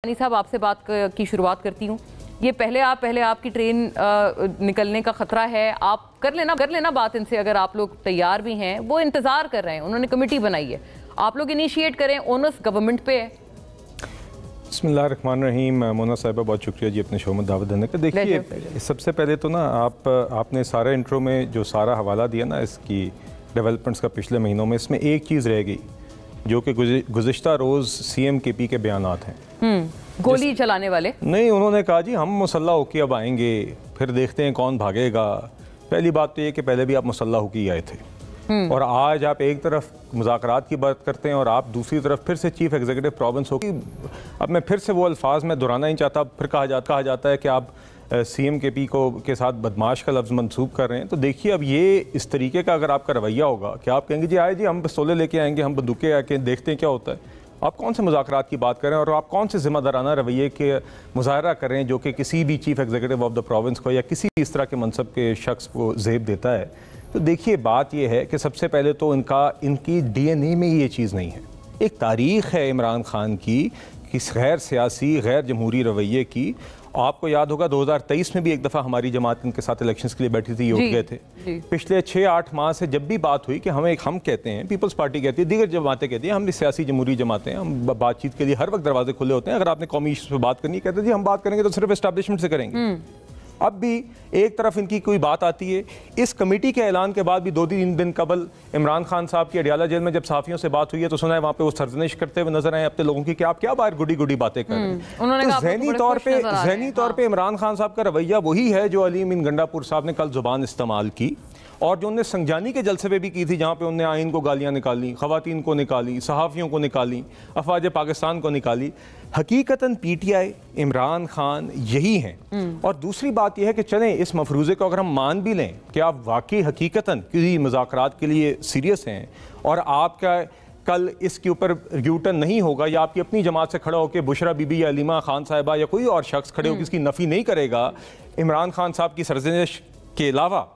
साहब आपसे बात की शुरुआत करती हूँ। ये पहले आपकी ट्रेन निकलने का खतरा है, आप कर लेना बात इनसे, अगर आप लोग तैयार भी हैं। वो इंतज़ार कर रहे हैं, उन्होंने कमेटी बनाई है, आप लोग इनिशिएट करें, ओनर्स गवर्नमेंट पे है। बिस्मिल्लाहिर्रहमानिर्रहीम। मोना साहिबा बहुत शुक्रिया जी अपने शो में दावत देने का। देखिए सबसे पहले तो ना आपने सारा इंट्रो में जो सारा हवाला दिया ना इसकी डेवलपमेंट्स का पिछले महीनों में, इसमें एक चीज़ रह गई जो कि गुज़िश्ता रोज़ CM-KP के बयानात हैं। गोली चलाने वाले नहीं, उन्होंने कहा जी हम मुसल्लह होके अब आएंगे, फिर देखते हैं कौन भागेगा। पहली बात तो ये कि पहले भी आप मुसल्लह होके आए थे और आज आप एक तरफ मुज़ाकरात की बात करते हैं और आप दूसरी तरफ फिर से चीफ एग्जीक्यूटिव प्रोविंस होगी। अब मैं फिर से वो अल्फाज में दोहराना नहीं चाहता, फिर कहा जाता है कि आप CM-KP के साथ बदमाश का लफ्ज़ मंसूब कर रहे हैं। तो देखिए अब ये इस तरीके का अगर आपका रवैया होगा कि आप कहेंगे जी आए जी हम पिस्तौलें लेके आएंगे, हम बंदूकें आके देखते हैं क्या होता है। आप कौन से मुज़ाकरात की बात करें और आप कौन से ज़िम्मेदाराना रवैये के मुज़ाहरा करें जो कि किसी भी chief executive of the province को या किसी इस तरह के मनसब के शख्स को ज़ेब देता है। तो देखिए बात यह है कि सबसे पहले तो इनकी DNA में ये चीज़ नहीं है। एक तारीख़ है इमरान खान की किस गैर सियासी गैर जमहूरी रवैये की। आपको याद होगा 2023 में भी एक दफ़ा हमारी जमात इनके साथ इलेक्शंस के लिए बैठी थी, ये उठ गए थे। पिछले 6-8 माह से जब भी बात हुई कि हम कहते हैं, पीपल्स पार्टी कहती है, दीगर जमातें कहती हैं, हम भी सियासी जमहूरी जमातें हैं, हम बातचीत के लिए हर वक्त दरवाजे खुले होते हैं। अगर आपने कौमी इश्यूज़ पर बात करनी है, कहते हैं जी हम बात करेंगे तो सिर्फ एस्टैब्लिशमेंट से करेंगे। अब भी एक तरफ इनकी कोई बात आती है, इस कमेटी के ऐलान के बाद भी 2-3 दिन कबल इमरान खान साहब की अडियाला जेल में जब सहाफ़ियों से बात हुई है तो सुना है वहाँ पे वो सरजनिश करते हुए नजर आए अपने लोगों की कि आप क्या बाहर गुडी बातें कर रहे हैं। तो ज़हनी तौर पे इमरान खान साहब का रवैया वही है जो अली अमीन गंडापुर साहब ने कल जुबान इस्तेमाल की और जो उन्होंने संजानी के जलसे पे भी की थी, जहाँ पे उन्होंने आइन को गालियाँ निकाली, ख़वातीन को निकाली, सहाफ़ियों को निकाली, अफवाज पाकिस्तान को निकाली। हकीकतन PTI इमरान खान यही हैं। और दूसरी बात यह है कि चलें इस मफरूज़े को अगर हम मान भी लें कि आप वाकई हकीकतन किसी मुज़ाकरात के लिए सीरियस हैं और आपका कल इसके ऊपर यूटर्न नहीं होगा या आपकी अपनी जमात से खड़ा होकर बुशरा बीबी या अलीमा खान साहिबा या कोई और शख्स खड़े होकर इसकी नफ़ी नहीं करेगा इमरान खान साहब की सरजनिश के अलावा,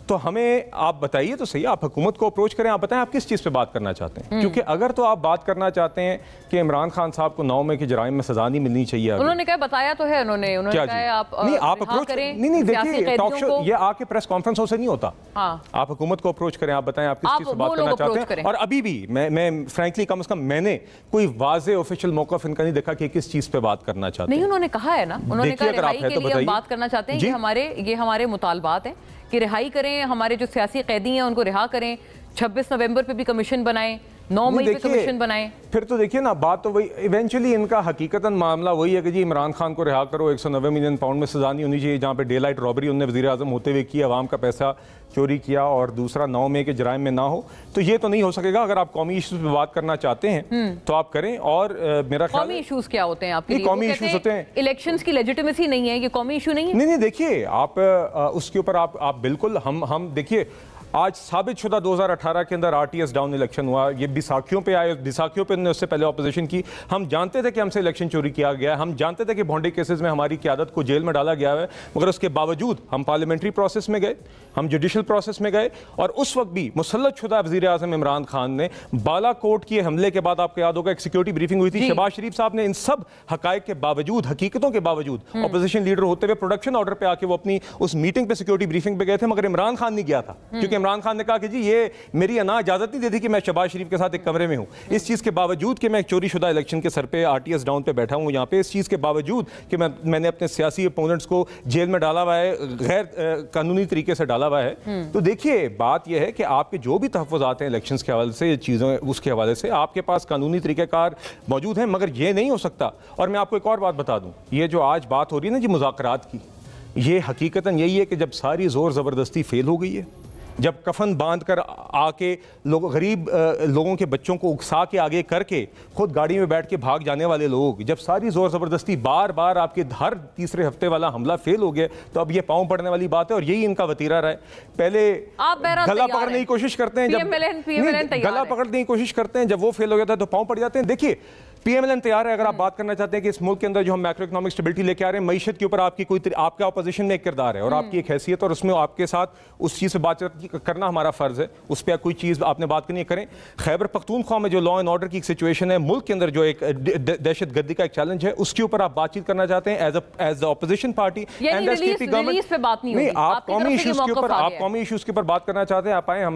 तो हमें आप बताइए तो सही, आप हुकूमत को अप्रोच करें, आप बताएं आप किस चीज़ पे बात करना चाहते हैं। क्योंकि अगर तो आप बात करना चाहते हैं कि इमरान खान साहब को 9 मई के जराइम में सज़ा नहीं मिलनी चाहिए, उन्होंने कहा बताया तो है, उन्होंने कहा आप अप्रोच करें। नहीं देखिए टॉक शो ये आके प्रेस कॉन्फ्रेंसों से नहीं होता। आप हुकूमत को अप्रोच करें, आप बताएं आप किस चीज़ से बात करना चाहते हैं। और अभी भी मैं फ्रैंकली कम से कम मैंने कोई वाज़ेह ऑफिशियल मौक़िफ़ इनका नहीं देखा कि किस चीज़ पे बात करना चाहते हैं। नहीं, उन्होंने कहा है ना, उन्होंने कहा रिहाई के लिए हम बात करना चाहते हैं, ये हमारे मुतालबात हैं कि रिहाई करें, हमारे जो सियासी कैदी हैं उनको रिहा करें, 26 नवंबर पे भी कमीशन बनाएं, 9 मई पे कमीशन बनाएं। फिर तो देखिए ना बात तो वही, इवेंचुअली इनका हकीकतन मामला वही है कि जी इमरान खान को रिहा करो, 190 मिलियन पाउंड में सजा नहीं होनी चाहिए, जहाँ पे डे लाइट रॉबरी उन्होंने वज़ीर आज़म होते हुए की, अवाम का पैसा चोरी किया, और दूसरा 9 मई के जराइम में ना हो। तो ये तो नहीं हो सकेगा। अगर आप कौमी इशूज़ पे बात करना चाहते हैं तो आप करें। और मेरा ख्याल कौमी इशूज़ क्या होते हैं आपके लिए? कौमी इशूज़ होते हैं इलेक्शंस की लेजिटिमेसी नहीं है, ये कौमी इशू नहीं है। नहीं देखिए आप उसके ऊपर आप बिल्कुल हम देखिए आज साबित शुदा 2018 के अंदर RTS डाउन इलेक्शन हुआ, ये बैसाखियों पे आए, बैसाखियों पे उससे पहले ऑपोजिशन की। हम जानते थे कि हमसे इलेक्शन चोरी किया गया, हम जानते थे कि भोंडे केसेस में हमारी क़यादत को जेल में डाला गया है, मगर उसके बावजूद हम पार्लियामेंट्री प्रोसेस में गए, हम जुडिशल प्रोसेस में गए और उस वक्त भी मुसल्लत शुदा वज़ीर आज़म इमरान खान ने बालाकोट के हमले के बाद, आपको याद होगा एक सिक्योरिटी ब्रीफिंग हुई थी, शहबाज शरीफ साहब ने इन सब हकायक के बावजूद, हकीकतों के बावजूद, ऑपोजिशन लीडर होते हुए प्रोडक्शन ऑर्डर पर आके वो अपनी उस मीटिंग पे सिक्योरिटी ब्रीफिंग पे गए थे, मगर इमरान खान नहीं गया था। क्योंकि इमरान खान ने कहा कि ये मेरी अना इजाजत नहीं देती कि मैं शहबाज शरीफ के साथ एक कमरे में हूं। इस चीज के बावजूद कि मैं एक चोरी शुदा इलेक्शन के सर पे RTS डाउन पे बैठा हूं यहाँ पे, इस चीज के बावजूद कि मैंने अपने सियासी अपोनेंट्स को जेल में डाला हुआ है, गैर कानूनी तरीके से डाला हुआ है। तो देखिए बात यह है कि आपके जो भी तहफ़्फ़ुज़ात हैं इलेक्शंस के हवाले से, चीज़ों उसके हवाले से आपके पास कानूनी तरीक़ेकार मौजूद हैं, मगर ये नहीं हो सकता। और मैं आपको एक और बात बता दूं, ये जो आज बात हो रही है ना जी मुज़ाकरात की, ये हकीकतन यही है कि जब सारी ज़ोर ज़बरदस्ती फेल हो गई है, जब कफन बांध कर आके गरीब लोगों के बच्चों को उकसा के आगे करके खुद गाड़ी में बैठ के भाग जाने वाले लोग, जब सारी जोर ज़बरदस्ती बार बार आपके हर तीसरे हफ्ते वाला हमला फेल हो गया, तो अब ये पाँव पड़ने वाली बात है। और यही इनका वतीरा रहा है। पहले गला पकड़ने की कोशिश करते हैं, जब गला पकड़ने की कोशिश करते हैं, जब वो फेल हो जाता है तो पाँव पड़ जाते हैं। देखिए PMLN तैयार है अगर आप बात करना चाहते हैं कि इस मुल्क के अंदर जो हम मैक्रो इकोनॉमिक स्टेबिलिटी लेके आ रहे हैं, मईशत के ऊपर आपकी आपका अपोजिशन में एक किरदार है और आपकी एक हैसियत, और उसमें आपके साथ उस चीज़ से बात करना हमारा फ़र्ज़ है। उस पर कोई चीज़ आपने बात करनी है करें। खैबर पख्तूनख्वा में जो लॉ एंड ऑर्डर की एक सिचुएशन है, मुल्क के अंदर जो एक दहशत गर्दी का एक चैलेंज है, उसके ऊपर आप बातचीत करना चाहते हैं as the opposition party and as TP government. नहीं, आप कौमी इश्यूज़ के ऊपर बात करना चाहते हैं, आप आए। हम